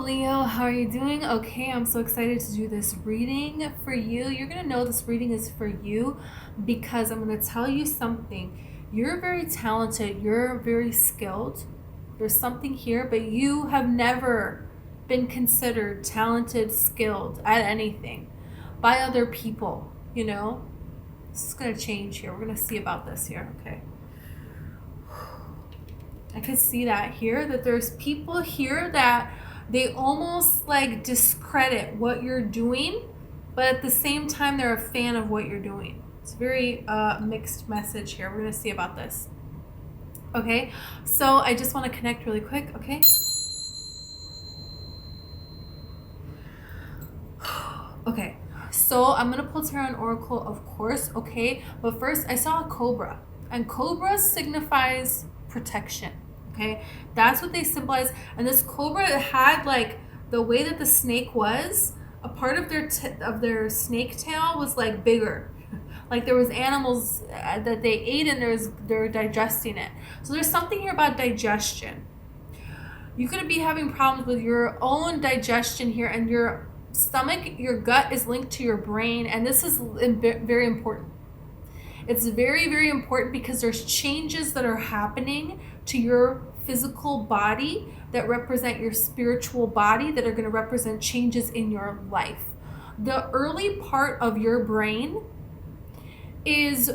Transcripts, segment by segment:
Leo, how are you doing? Okay, I'm so excited to do this reading for you. You're going to know this reading is for you because I'm going to tell you something. You're very talented, you're very skilled. There's something here, but you have never been considered talented, skilled at anything by other people, you know? This is going to change here. We're going to see about this here, okay? I can see that here, that there's people here that they almost like discredit what you're doing, but at the same time, they're a fan of what you're doing. It's a very mixed message here. We're going to see about this. Okay, so I just want to connect really quick, okay? Okay, so I'm going to pull Tarot and Oracle, of course, okay? But first, I saw a Cobra, and Cobra signifies protection. Okay, that's what they symbolize. And this cobra had like the way that the snake was, a part of their snake tail was like bigger. Like there was animals that they ate and they're digesting it. So there's something here about digestion. You could be having problems with your own digestion here, and your stomach, your gut is linked to your brain, and this is very important. It's very, very important because there's changes that are happening to your physical body that represent your spiritual body, that are going to represent changes in your life. The early part of your brain is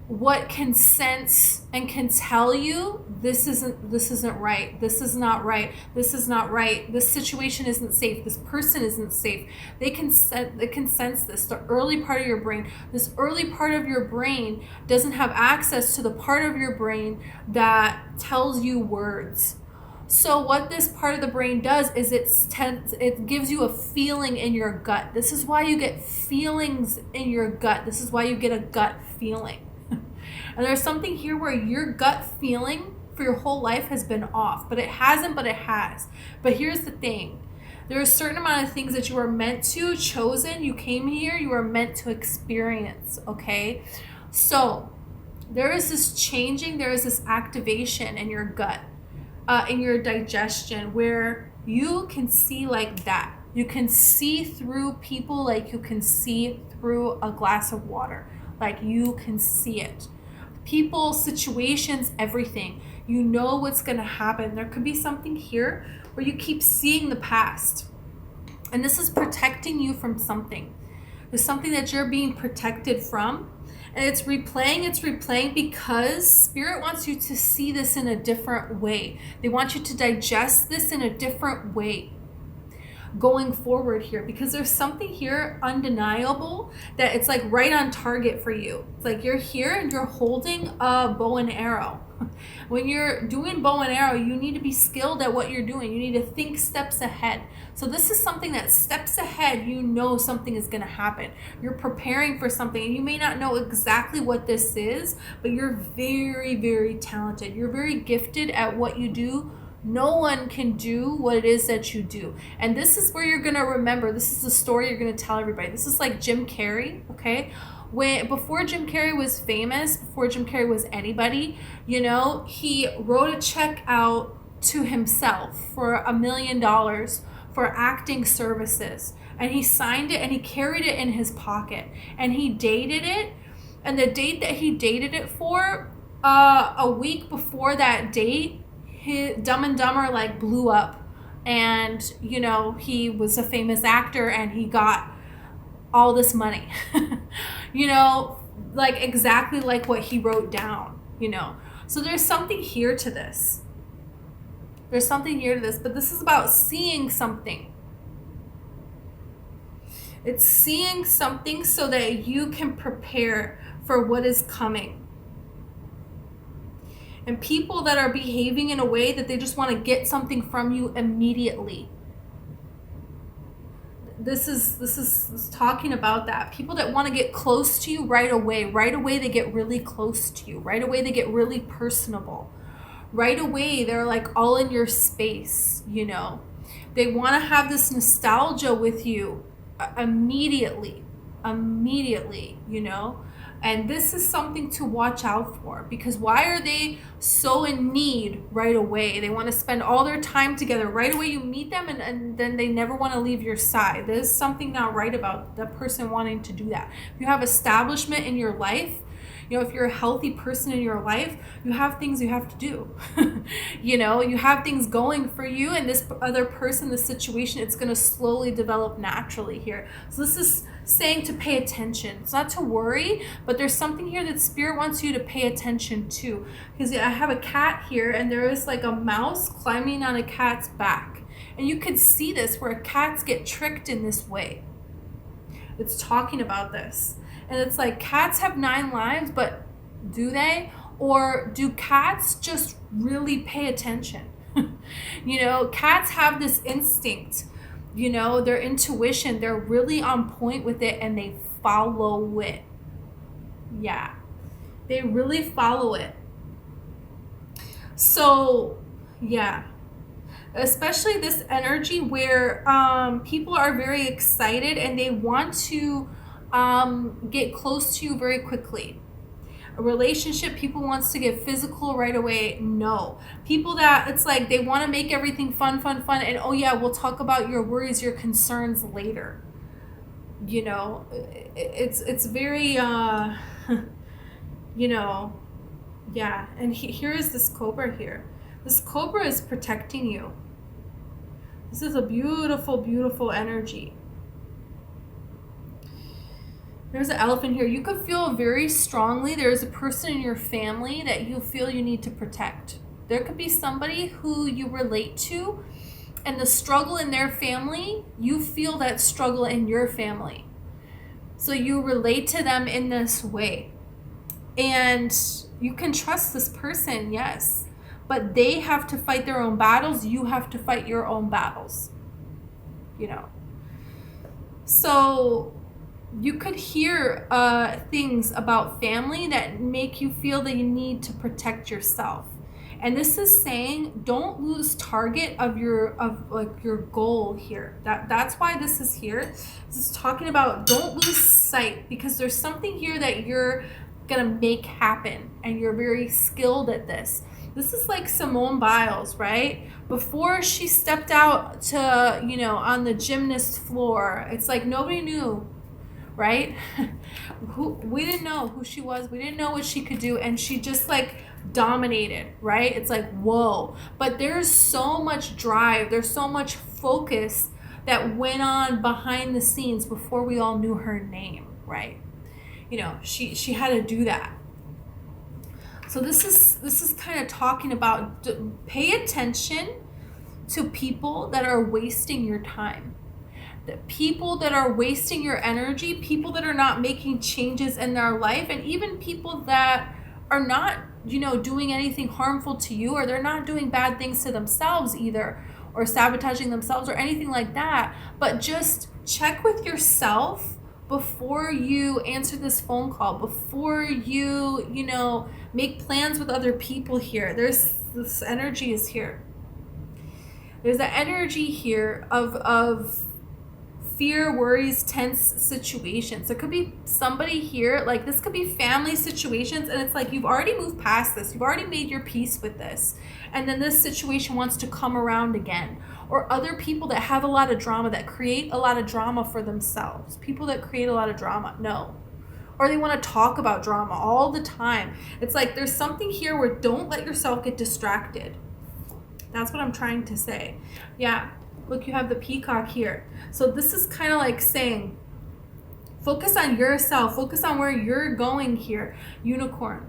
what can sense and can tell you this isn't right, this is not right, this is not right, this situation isn't safe, this person isn't safe. They can sense this. The early part of your brain, this early part of your brain doesn't have access to the part of your brain that tells you words. So what this part of the brain does is it gives you a feeling in your gut. This is why you get feelings in your gut. This is why you get a gut feeling. And there's something here where your gut feeling for your whole life has been off, but it hasn't, but it has. But here's the thing. There are a certain amount of things that you are meant to, chosen, you came here, you are meant to experience, okay? So there is this changing, there is this activation in your gut, in your digestion, where you can see like that. You can see through people like you can see through a glass of water. Like you can see it. People, situations, everything. You know what's going to happen. There could be something here where you keep seeing the past. And this is protecting you from something. There's something that you're being protected from. And it's replaying because Spirit wants you to see this in a different way. They want you to digest this in a different way going forward here, because there's something here undeniable that it's like right on target for you. It's like you're here and you're holding a bow and arrow. When you're doing bow and arrow, you need to be skilled at what you're doing. You need to think steps ahead. So this is something that steps ahead, you know something is going to happen. You're preparing for something, and you may not know exactly what this is, but you're very, very talented. You're very gifted at what you do. No one can do what it is that you do. And this is where you're going to remember. This is the story you're going to tell everybody. This is like Jim Carrey, okay? Before Jim Carrey was famous, before Jim Carrey was anybody, you know, he wrote a check out to himself for $1 million for acting services. And he signed it and he carried it in his pocket. And he dated it. And the date that he dated it for, a week before that date, Dumb and Dumber like blew up, and you know, he was a famous actor and he got all this money. You know, like exactly like what he wrote down, you know. So there's something here to this. There's something here to this, but this is about seeing something. It's seeing something so that you can prepare for what is coming. And people that are behaving in a way that they just want to get something from you immediately. This is talking about that. People that want to get close to you right away. Right away they get really close to you. Right away they get really personable. Right away they're like all in your space, you know. They want to have this nostalgia with you immediately, you know. And this is something to watch out for, because why are they so in need right away? They want to spend all their time together. Right away you meet them and then they never want to leave your side. There's something not right about that person wanting to do that. If you have establishment in your life, you know, if you're a healthy person in your life, you have things you have to do. You know, you have things going for you, and this other person, the situation, it's going to slowly develop naturally here. So this is saying to pay attention. It's not to worry, but there's something here that Spirit wants you to pay attention to. Because I have a cat here, and there is like a mouse climbing on a cat's back. And you could see this where cats get tricked in this way. It's talking about this. And it's like, cats have 9 lives, but do they? Or do cats just really pay attention? You know, cats have this instinct, you know, their intuition, they're really on point with it, and they follow it. Yeah, they really follow it. So, yeah. Especially this energy where people are very excited and they want to get close to you very quickly. A relationship, people wants to get physical right away. No. People that it's like they want to make everything fun, and oh yeah, we'll talk about your worries, your concerns later. You know, it's very you know, yeah. And here is this Cobra here. This Cobra is protecting you. This is a beautiful, beautiful energy. There's an elephant here. You could feel very strongly there's a person in your family that you feel you need to protect. There could be somebody who you relate to, and the struggle in their family, you feel that struggle in your family. So you relate to them in this way. And you can trust this person, yes. But they have to fight their own battles. You have to fight your own battles. You know. So you could hear things about family that make you feel that you need to protect yourself. And this is saying don't lose target of your goal here. That's why this is here. This is talking about don't lose sight, because there's something here that you're gonna make happen, and you're very skilled at this. This is like Simone Biles, right? Before she stepped out to, you know, on the gymnast floor, it's like nobody knew, right? We didn't know who she was. We didn't know what she could do. And she just like dominated, right? It's like, whoa. But there's so much drive. There's so much focus that went on behind the scenes before we all knew her name, right? You know, she had to do that. So this is kind of talking about pay attention to people that are wasting your time. The people that are wasting your energy, people that are not making changes in their life, and even people that are not, you know, doing anything harmful to you, or they're not doing bad things to themselves either, or sabotaging themselves or anything like that. But just check with yourself before you answer this phone call, before you know, make plans with other people here. There's this energy is here. There's an energy here of fear, worries, tense situations. There could be somebody here, like this could be family situations, and it's like you've already moved past this. You've already made your peace with this. And then this situation wants to come around again. Or other people that have a lot of drama, that create a lot of drama for themselves. People that create a lot of drama, no. Or they want to talk about drama all the time. It's like there's something here where don't let yourself get distracted. That's what I'm trying to say. Yeah, look, you have the peacock here. So this is kind of like saying, focus on yourself. Focus on where you're going here, unicorn.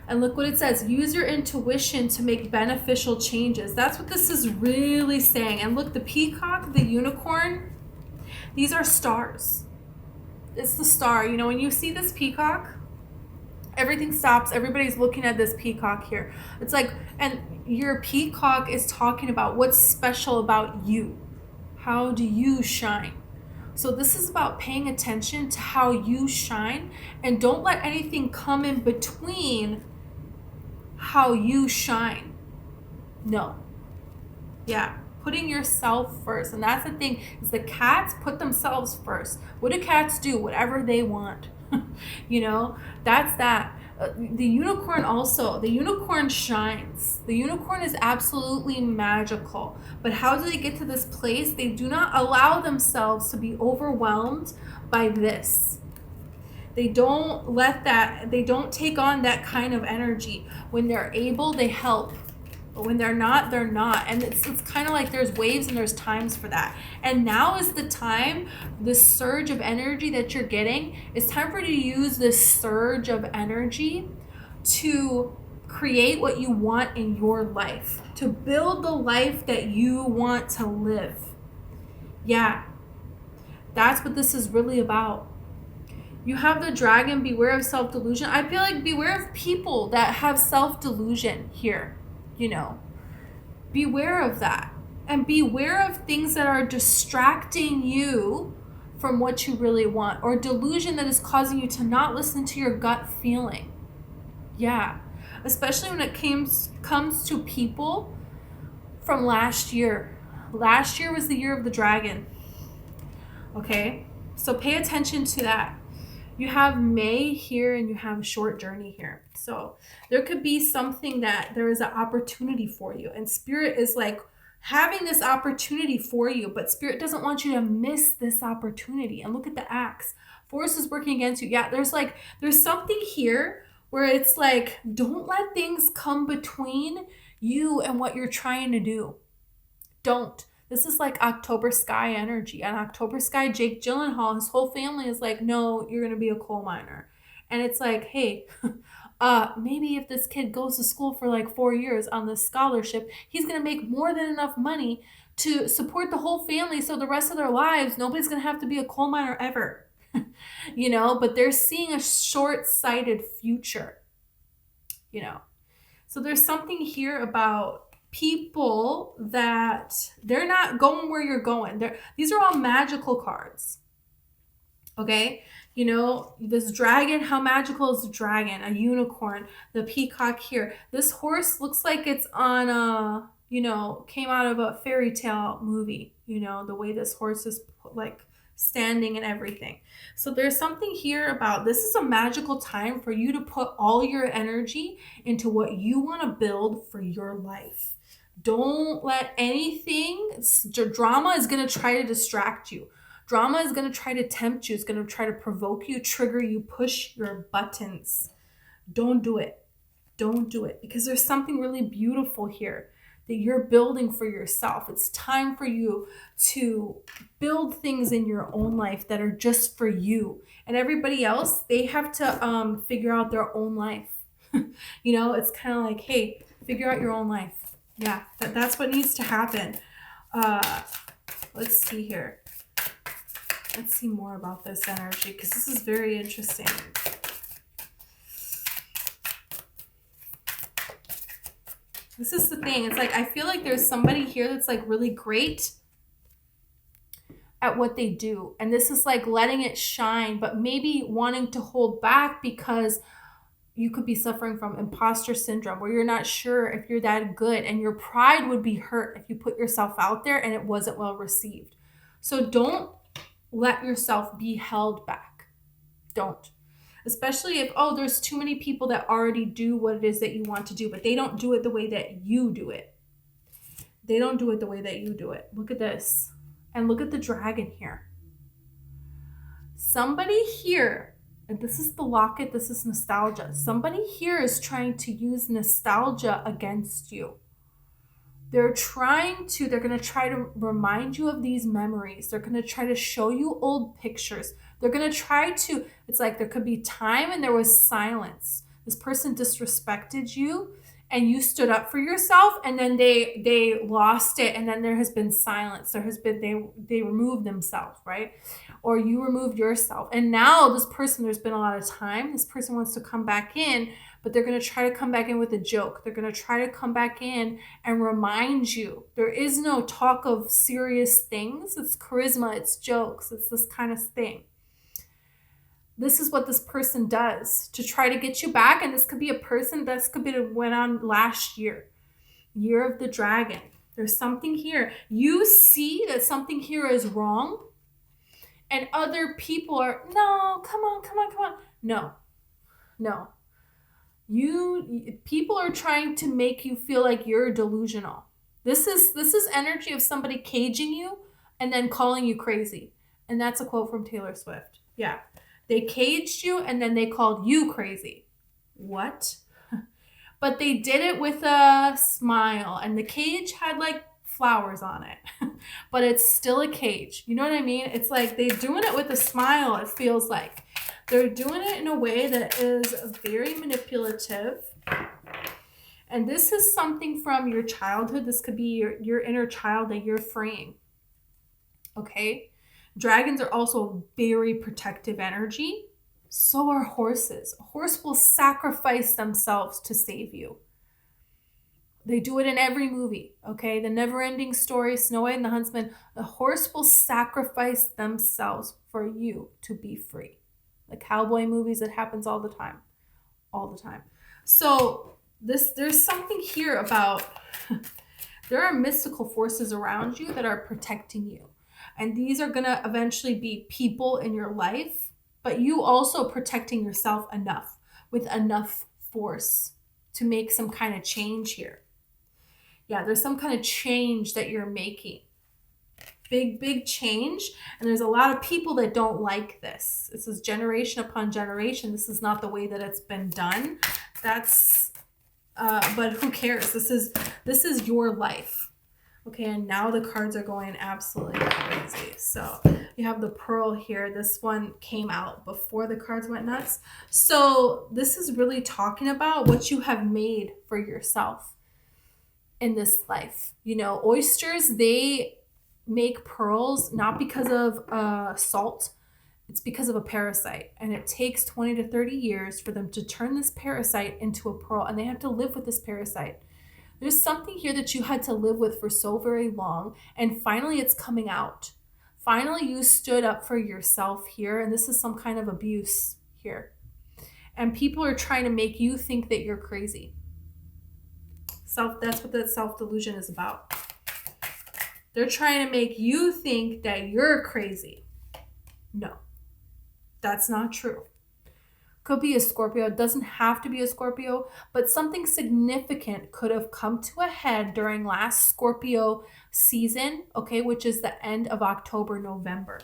And look what it says, use your intuition to make beneficial changes. That's what this is really saying. And look, the peacock, the unicorn, these are stars. It's the star. You know, when you see this peacock, everything stops. Everybody's looking at this peacock here. It's like, and your peacock is talking about what's special about you. How do you shine? So this is about paying attention to how you shine, and don't let anything come in between how you shine. No. Yeah, putting yourself first. And that's the thing, is the cats put themselves first. What do cats do? Whatever they want. You know, that's that. The unicorn also, the unicorn shines. The unicorn is absolutely magical. But how do they get to this place? They do not allow themselves to be overwhelmed by this. They don't they don't take on that kind of energy. When they're able, they help. But when they're not, they're not. And it's kind of like there's waves and there's times for that. And now is the time, this surge of energy that you're getting, it's time for you to use this surge of energy to create what you want in your life, to build the life that you want to live. Yeah, that's what this is really about. You have the dragon, beware of self-delusion. I feel like beware of people that have self-delusion here, you know. Beware of that. And beware of things that are distracting you from what you really want, or delusion that is causing you to not listen to your gut feeling. Yeah. Especially when it comes to people from last year. Last year was the year of the dragon. Okay? So pay attention to that. You have May here and you have a short journey here. So there could be something that there is an opportunity for you. And Spirit is like having this opportunity for you. But Spirit doesn't want you to miss this opportunity. And look at the axe. Force is working against you. Yeah, there's something here where it's like, don't let things come between you and what you're trying to do. Don't. This is like October Sky energy. And October Sky, Jake Gyllenhaal, his whole family is like, no, you're going to be a coal miner. And it's like, hey, maybe if this kid goes to school for like 4 years on this scholarship, he's going to make more than enough money to support the whole family. So the rest of their lives, nobody's going to have to be a coal miner ever. You know, but they're seeing a short-sighted future, you know. So there's something here about people that they're not going where you're going. These are all magical cards. Okay? You know, this dragon, how magical is the dragon? A unicorn, the peacock here. This horse looks like it's on a, you know, came out of a fairy tale movie, you know, the way this horse is like standing and everything. So there's something here about this is a magical time for you to put all your energy into what you want to build for your life. Don't let anything, drama is going to try to distract you. Drama is going to try to tempt you. It's going to try to provoke you, trigger you, push your buttons. Don't do it. Don't do it, because there's something really beautiful here that you're building for yourself. It's time for you to build things in your own life that are just for you. And everybody else, they have to figure out their own life. You know, it's kind of like, hey, figure out your own life. Yeah, that's what needs to happen. Let's see here. Let's see more about this energy, because this is very interesting. This is the thing. It's like, I feel like there's somebody here that's like really great at what they do. And this is like letting it shine, but maybe wanting to hold back because you could be suffering from imposter syndrome, where you're not sure if you're that good, and your pride would be hurt if you put yourself out there and it wasn't well received. So don't let yourself be held back. Don't. Especially if, oh, there's too many people that already do what it is that you want to do, but they don't do it the way that you do it. They don't do it the way that you do it. Look at this. And look at the dragon here. Somebody here, and this is the locket, this is nostalgia. Somebody here is trying to use nostalgia against you. They're going to try to remind you of these memories. They're going to try to show you old pictures. They're going to try to, it's like there could be time and there was silence. This person disrespected you and you stood up for yourself, and then they lost it, and then there has been silence. They removed themselves, right? Or you removed yourself. And now this person, there's been a lot of time. This person wants to come back in, but they're going to try to come back in with a joke. They're going to try to come back in and remind you. There is no talk of serious things. It's charisma, it's jokes, it's this kind of thing. This is what this person does to try to get you back. And this could be a person, this could be what went on last year. Year of the dragon. There's something here. You see that something here is wrong. And other people are, no, come on, come on, come on. No, no. People are trying to make you feel like you're delusional. This is energy of somebody caging you and then calling you crazy. And that's a quote from Taylor Swift. Yeah. They caged you and then they called you crazy. What? But they did it with a smile, and the cage had like flowers on it. But it's still a cage. You know what I mean? It's like they're doing it with a smile, it feels like. They're doing it in a way that is very manipulative. And this is something from your childhood. This could be your inner child that you're freeing. Okay? Dragons are also very protective energy. So are horses. A horse will sacrifice themselves to save you. They do it in every movie, okay? The Never-Ending Story, Snow White and the Huntsman. The horse will sacrifice themselves for you to be free. The cowboy movies, it happens all the time. All the time. So there's something here about there are mystical forces around you that are protecting you. And these are going to eventually be people in your life, but you also protecting yourself enough with enough force to make some kind of change here. Yeah, there's some kind of change that you're making. Big change. And there's a lot of people that don't like this. This is generation upon generation. This is not the way that it's been done. But who cares? This is your life. Okay, and now the cards are going absolutely crazy. So you have the pearl here. This one came out before the cards went nuts. So this is really talking about what you have made for yourself in this life. You know, oysters, they make pearls not because of salt. It's because of a parasite. And it takes 20 to 30 years for them to turn this parasite into a pearl. And they have to live with this parasite. There's something here that you had to live with for so very long, and finally it's coming out. Finally you stood up for yourself here, and this is some kind of abuse here. And people are trying to make you think that you're crazy. That's what that self-delusion is about. They're trying to make you think that you're crazy. No, that's not true. Could be a Scorpio. It doesn't have to be a Scorpio, but something significant could have come to a head during last Scorpio season, okay, which is the end of October, November.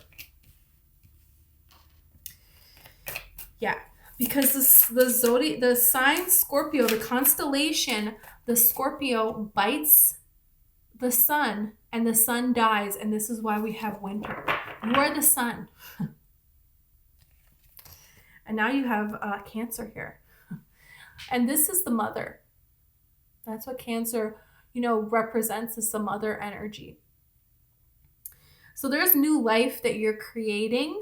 Yeah, because the sign Scorpio, the constellation, the Scorpio bites the sun and the sun dies, and this is why we have winter. You are the sun. And now you have Cancer here. And this is the mother. That's what Cancer, represents, is the mother energy. So there's new life that you're creating.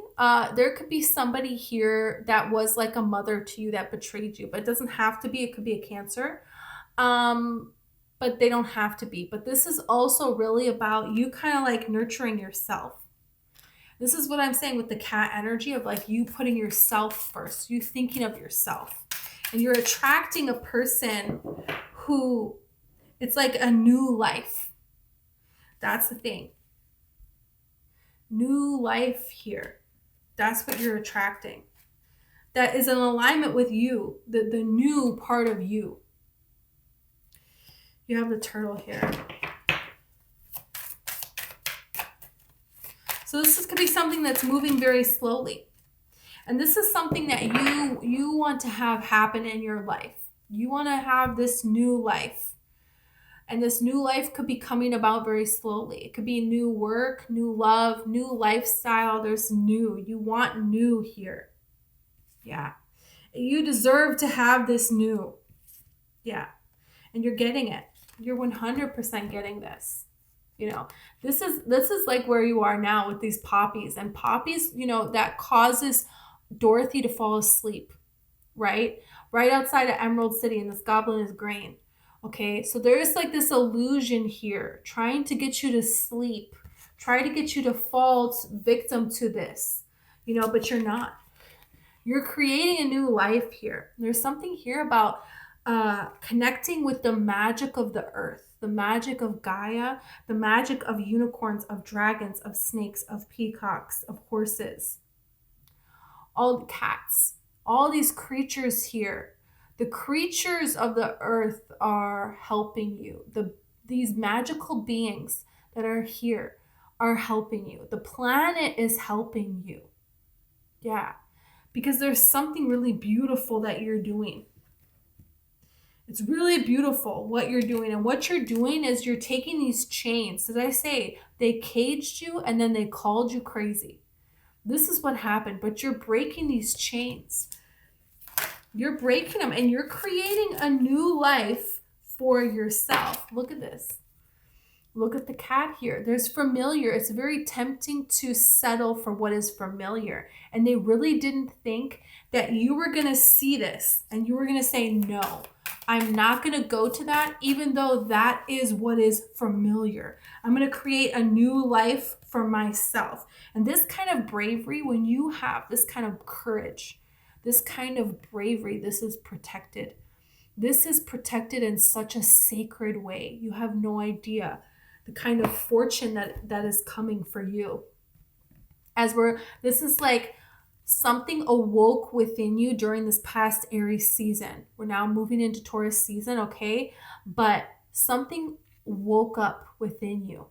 There could be somebody here that was like a mother to you that betrayed you, but it doesn't have to be. It could be a Cancer. But they don't have to be. But this is also really about you kind of like nurturing yourself. This is what I'm saying with the cat energy of like you putting yourself first, you thinking of yourself. And you're attracting a person who, it's like a new life. That's the thing. New life here. That's what you're attracting. That is in alignment with you, the new part of you. You have the turtle here. So this could be something that's moving very slowly. And this is something that you want to have happen in your life. You want to have this new life. And this new life could be coming about very slowly. It could be new work, new love, new lifestyle. There's new. You want new here. Yeah. You deserve to have this new. Yeah. And you're getting it. You're 100% getting this. This is like where you are now with these poppies. And poppies, that causes Dorothy to fall asleep, right? Right outside of Emerald City, and this goblin is grain. Okay, so there's like this illusion here, trying to get you to sleep, try to get you to fall victim to this, but you're not. You're creating a new life here. There's something here about connecting with the magic of the earth. the magic of Gaia, the magic of unicorns, of dragons, of snakes, of peacocks, of horses, all the cats, all these creatures here. The creatures of the earth are helping you. These magical beings that are here are helping you. The planet is helping you. Yeah, because there's something really beautiful that you're doing. It's really beautiful what you're doing. And what you're doing is you're taking these chains. As I say, they caged you and then they called you crazy. This is what happened, but you're breaking these chains. You're breaking them and you're creating a new life for yourself. Look at this. Look at the cat here. There's familiar. It's very tempting to settle for what is familiar. And they really didn't think that you were going to see this and you were going to say, no, I'm not going to go to that, even though that is what is familiar. I'm going to create a new life for myself. And this kind of bravery, when you have this kind of courage, this kind of bravery, this is protected. This is protected in such a sacred way. You have no idea the kind of fortune that is coming for you. This is like something awoke within you during this past Aries season. We're now moving into Taurus season, okay? But something woke up within you.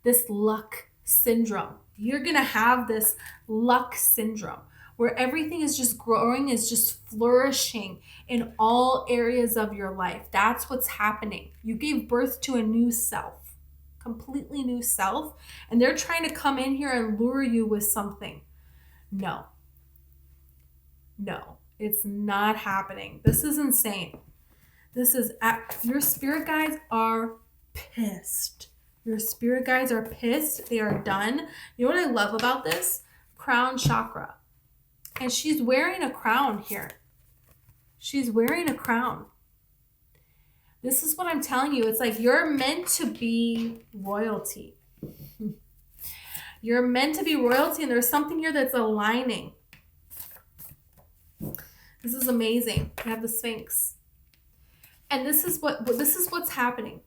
This luck syndrome. You're going to have this luck syndrome where everything is just growing, is just flourishing in all areas of your life. That's what's happening. You gave birth to a new self, completely new self, and they're trying to come in here and lure you with something. No, it's not happening. This is insane. Your spirit guides are pissed. Your spirit guides are pissed. They are done. You know what I love about this? Crown chakra. And she's wearing a crown here. She's wearing a crown. This is what I'm telling you. It's like you're meant to be royalty. You're meant to be royalty, and there's something here that's aligning. This is amazing. We have the Sphinx. And this is what's happening.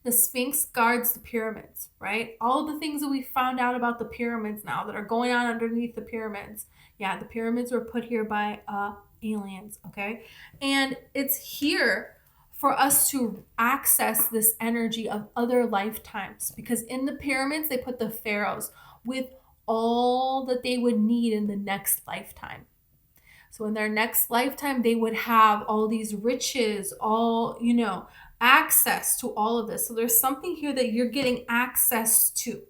The Sphinx guards the pyramids, right? All the things that we found out about the pyramids now that are going on underneath the pyramids. Yeah, the pyramids were put here by aliens, okay? And it's here for us to access this energy of other lifetimes, because in the pyramids, they put the pharaohs with all that they would need in the next lifetime. So in their next lifetime, they would have all these riches, access to all of this. So there's something here that you're getting access to.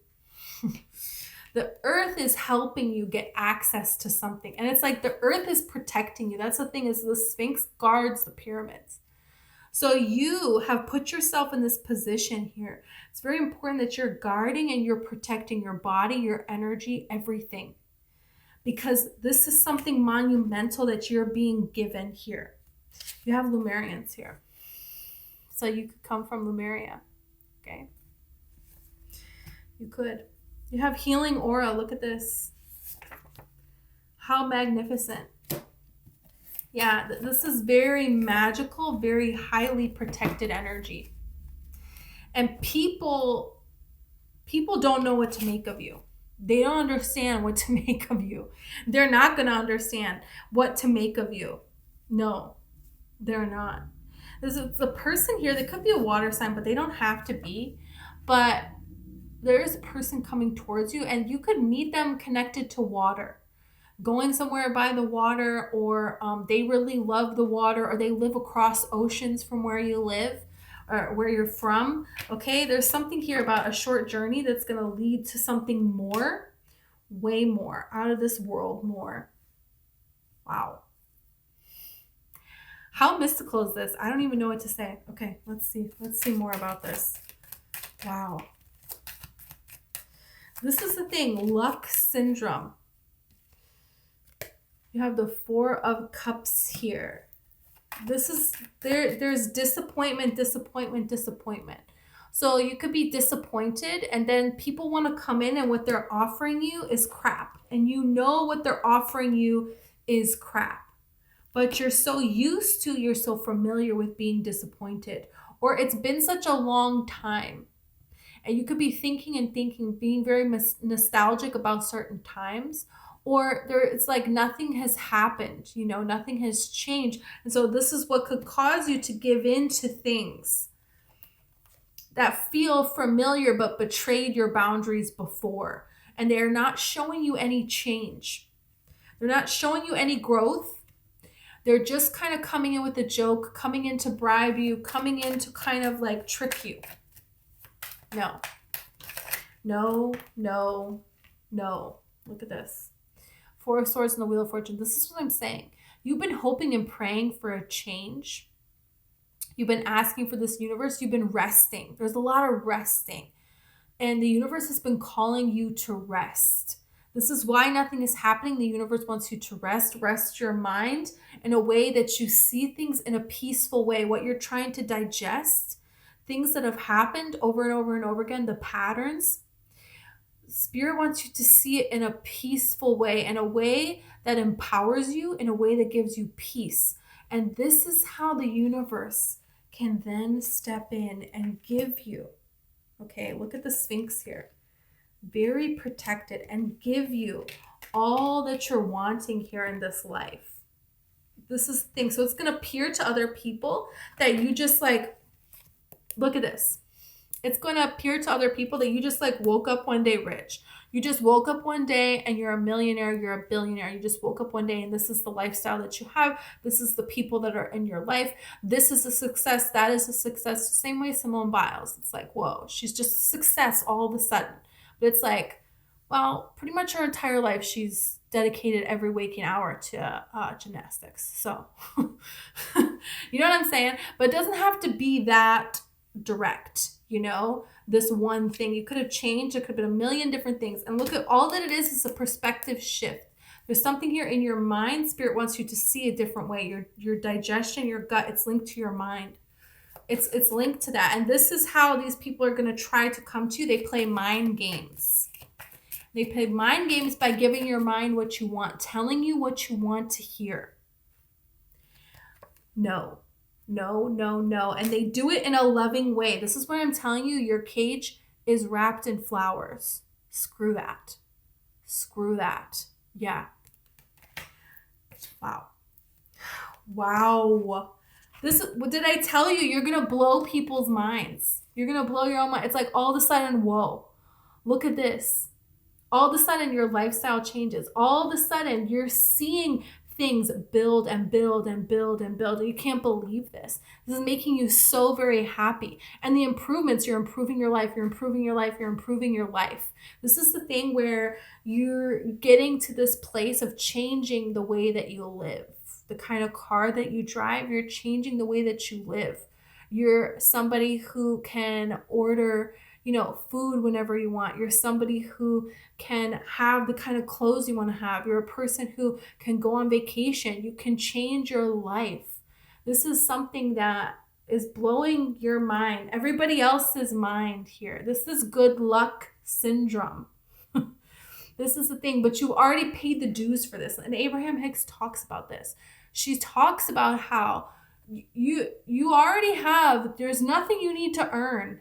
The earth is helping you get access to something. And it's like the earth is protecting you. That's the thing, is the Sphinx guards the pyramids. So you have put yourself in this position here. It's very important that you're guarding and you're protecting your body, your energy, everything. Because this is something monumental that you're being given here. You have Lemurians here. So you could come from Lemuria, okay? You could. You have healing aura. Look at this. How magnificent. Yeah, this is very magical, very highly protected energy. And people don't know what to make of you. They don't understand what to make of you. They're not going to understand what to make of you. No, they're not. There's a person here that could be a water sign, but they don't have to be. But there's a person coming towards you, and you could meet them connected to water, going somewhere by the water, or they really love the water, or they live across oceans from where you live or where you're from. Okay, there's something here about a short journey that's going to lead to something more, way more, out of this world more. Wow. How mystical is this? I don't even know what to say. Okay, let's see. Let's see more about this. Wow. This is the thing, luck syndrome. You have the Four of Cups here. This is, there's disappointment. So you could be disappointed, and then people want to come in and what they're offering you is crap. And you know what they're offering you is crap. But you're so familiar with being disappointed, or it's been such a long time. And you could be thinking and thinking, being very nostalgic about certain times, or there it's like nothing has happened, nothing has changed. And so this is what could cause you to give in to things that feel familiar but betrayed your boundaries before. And they're not showing you any change. They're not showing you any growth. They're just kind of coming in with a joke, coming in to bribe you, coming in to kind of like trick you. No. No, no, no. Look at this. Four of Swords and the Wheel of Fortune. This is what I'm saying. You've been hoping and praying for a change. You've been asking for this universe. You've been resting. There's a lot of resting. And the universe has been calling you to rest. This is why nothing is happening. The universe wants you to rest. Rest your mind in a way that you see things in a peaceful way. What you're trying to digest, things that have happened over and over and over again, the patterns. Spirit wants you to see it in a peaceful way, in a way that empowers you, in a way that gives you peace. And this is how the universe can then step in and give you. Okay, look at the Sphinx here. Very protected, and give you all that you're wanting here in this life. This is the thing. So it's going to appear to other people that you just like, look at this. It's going to appear to other people that you just like woke up one day rich. You just woke up one day and you're a millionaire, you're a billionaire. You just woke up one day and this is the lifestyle that you have. This is the people that are in your life. This is a success. That is a success. Same way Simone Biles. It's like, whoa, she's just a success all of a sudden. But it's like, well, pretty much her entire life, she's dedicated every waking hour to gymnastics. So, you know what I'm saying? But it doesn't have to be that direct, this one thing. You could have changed. It could have been a million different things. And look at all that it is a perspective shift. There's something here in your mind. Spirit wants you to see a different way. Your digestion, your gut, it's linked to your mind. It's linked to that. And this is how these people are going to try to come to you. They play mind games. They play mind games by giving your mind what you want, telling you what you want to hear. No. No, no, no. And they do it in a loving way. This is what I'm telling you. Your cage is wrapped in flowers. Screw that. Screw that. Yeah. Wow. Wow. What did I tell you? You're going to blow people's minds. You're going to blow your own mind. It's like all of a sudden, whoa, look at this. All of a sudden, your lifestyle changes. All of a sudden, you're seeing things build and build and build and build. You can't believe this. This is making you so very happy. And the improvements, you're improving your life, you're improving your life, you're improving your life. This is the thing where you're getting to this place of changing the way that you live. The kind of car that you drive, you're changing the way that you live. You're somebody who can order food whenever you want. You're somebody who can have the kind of clothes you want to have. You're a person who can go on vacation. You can change your life. This is something that is blowing your mind, everybody else's mind here. This is good luck syndrome. This is the thing, but you already paid the dues for this. And Abraham Hicks talks about this. She talks about how you already have, there's nothing you need to earn.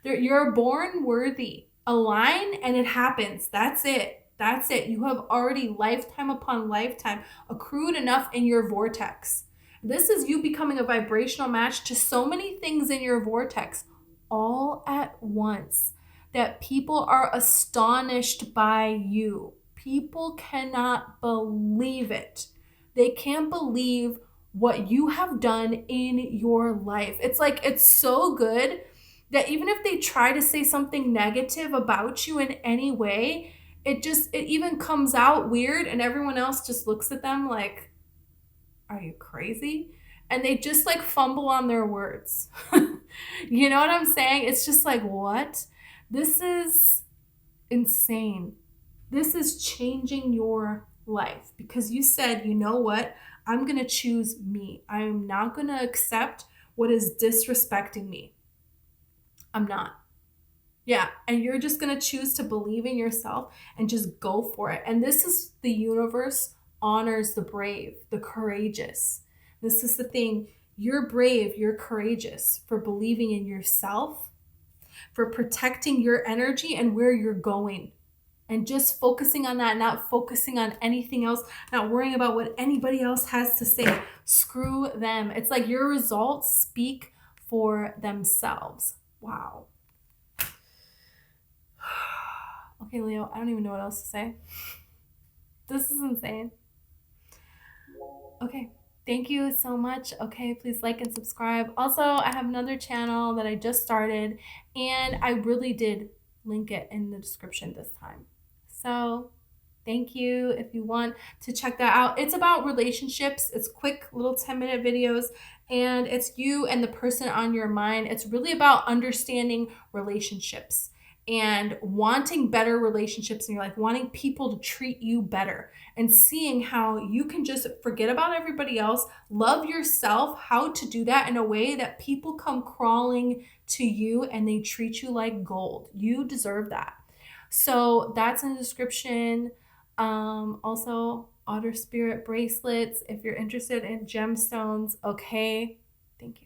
You're born worthy. Align and it happens. That's it. That's it. You have already lifetime upon lifetime accrued enough in your vortex. This is you becoming a vibrational match to so many things in your vortex all at once that people are astonished by you. People cannot believe it. They can't believe what you have done in your life. It's like, it's so good that even if they try to say something negative about you in any way, it even comes out weird and everyone else just looks at them like, are you crazy? And they just like fumble on their words. You know what I'm saying? It's just like, what? This is insane. This is changing your life because you said, you know what? I'm going to choose me. I'm not going to accept what is disrespecting me. I'm not. Yeah. And you're just going to choose to believe in yourself and just go for it. And this is the universe honors the brave, the courageous. This is the thing. You're brave, you're courageous for believing in yourself, for protecting your energy and where you're going. And just focusing on that, not focusing on anything else, not worrying about what anybody else has to say. Screw them. It's like your results speak for themselves. Wow. Okay, Leo, I don't even know what else to say. This is insane. Okay, thank you so much. Okay, please like and subscribe. Also, I have another channel that I just started, and I really did link it in the description this time. So thank you if you want to check that out. It's about relationships. It's quick little 10-minute videos, and it's you and the person on your mind. It's really about understanding relationships and wanting better relationships in your life, wanting people to treat you better, and seeing how you can just forget about everybody else, love yourself, how to do that in a way that people come crawling to you and they treat you like gold. You deserve that. So that's in the description. Also, otter spirit bracelets if you're interested in gemstones. Okay, thank you.